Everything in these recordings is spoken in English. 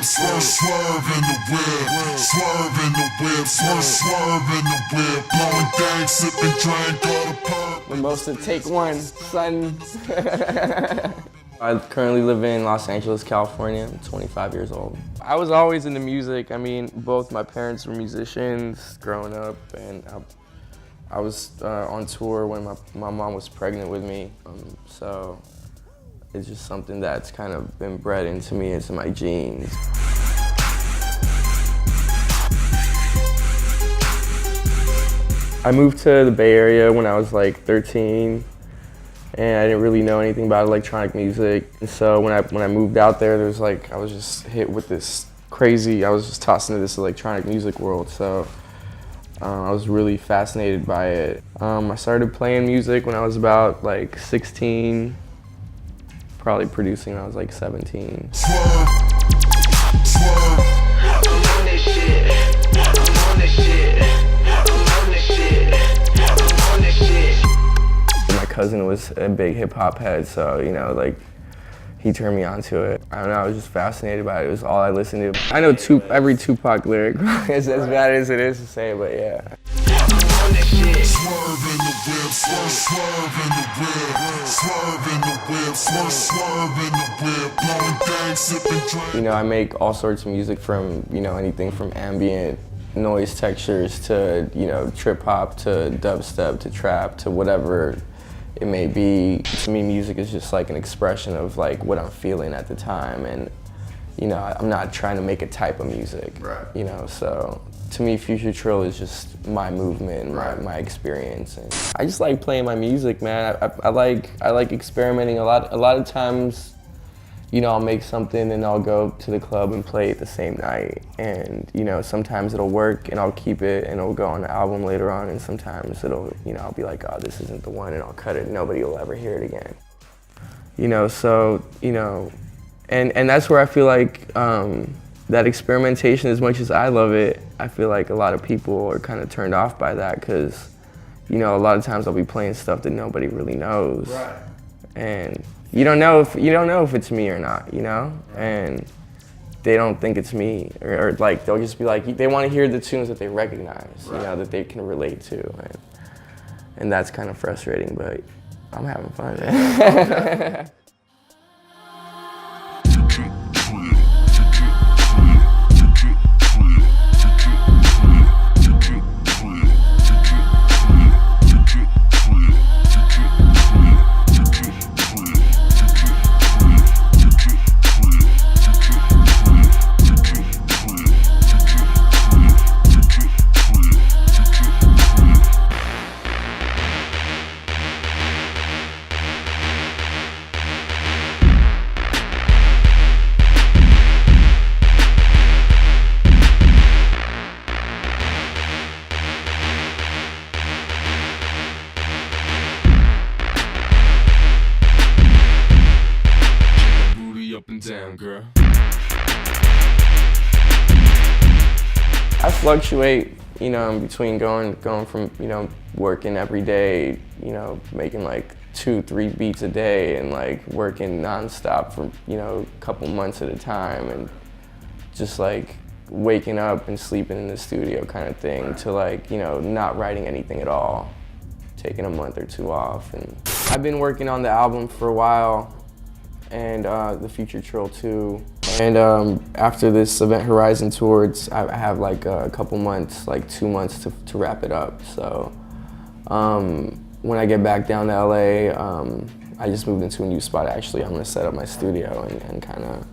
swerve, swerve in the whip, swerve in the whip, swerve, swerve in the whip, blowing dank, sipping drink, all the perp. MiMOSA, take one, son. I currently live in Los Angeles, California. I'm 25 years old. I was always into music. I mean, both my parents were musicians growing up, and I was on tour when my mom was pregnant with me. So it's just something that's kind of been bred into me, into my genes. I moved to the Bay Area when I was like 13, and I didn't really know anything about electronic music. And so when I moved out there, I was just hit with this crazy, I was just tossed into this electronic music world. So I was really fascinated by it. I started playing music when I was about like 16, probably producing when I was like 17. Swerve, swerve. I'm on this shit. I'm on this shit. I'm on this shit. I'm on this shit. My cousin was a big hip hop head, so you know, like he turned me onto it. I don't know, I was just fascinated by it. It was all I listened to. I know every Tupac lyric. It's as bad as it is to say, but yeah. Swerve in the whip, swerve, swerve in the whip, swerve in the whip, swerve, swerve in the whip, blowing dank, sipping drink. You know, I make all sorts of music from, you know, anything from ambient noise textures to, you know, trip hop to dubstep to trap to whatever it may be. To me, music is just like an expression of like what I'm feeling at the time, and you know, I'm not trying to make a type of music. Right. You know, so to me, Future Trill is just my movement, my experience, and I just like playing my music, man. I like experimenting a lot. A lot of times, you know, I'll make something and I'll go to the club and play it the same night, and you know, sometimes it'll work and I'll keep it and it'll go on the album later on, and sometimes it'll, you know, I'll be like, oh, this isn't the one, and I'll cut it and nobody will ever hear it again. You know, so, you know, and that's where I feel like that experimentation, as much as I love it, I feel like a lot of people are kind of turned off by that, because, you know, a lot of times I'll be playing stuff that nobody really knows. Right. And you don't know if it's me or not, you know? And they don't think it's me, or like they'll just be like, they want to hear the tunes that they recognize, you know, that they can relate to, and that's kind of frustrating, but I'm having fun, man. Up and down, girl. I fluctuate, you know, between going from, you know, working every day, you know, making like 2-3 beats a day, and like working nonstop for, you know, a couple months at a time, and just like waking up and sleeping in the studio kind of thing, to like, you know, not writing anything at all, taking a month or two off. And I've been working on the album for a while, and the Future Trill too. And after this Event Horizon tour, I have like a couple months, like 2 months to wrap it up. So when I get back down to LA, I just moved into a new spot actually. I'm gonna set up my studio and kind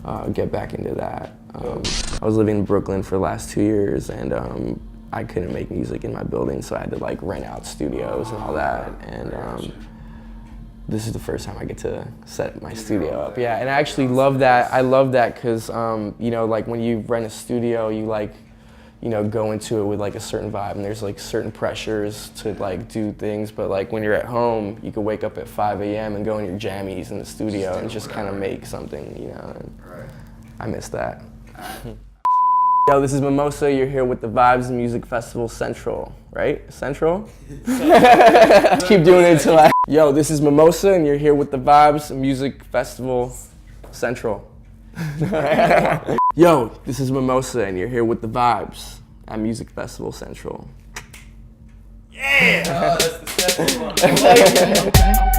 of get back into that. I was living in Brooklyn for the last 2 years, and I couldn't make music in my building, so I had to like rent out studios and all that. And this is the first time I get to set my studio up. Yeah, and I actually love that. I love that because, you know, like when you rent a studio, you like, you know, go into it with like a certain vibe, and there's like certain pressures to like do things. But like when you're at home, you could wake up at 5 a.m. and go in your jammies in the studio and just kind of make something, you know. And I miss that. Yo, this is MiMOSA. You're here with the Vibes Music Festival Central, right? Central? Keep doing it until I... Yo, this is MiMOSA, and you're here with the Vibes Music Festival Central. Yo, this is MiMOSA, and you're here with the vibes at Music Festival Central. Yeah! Oh, that's the second one.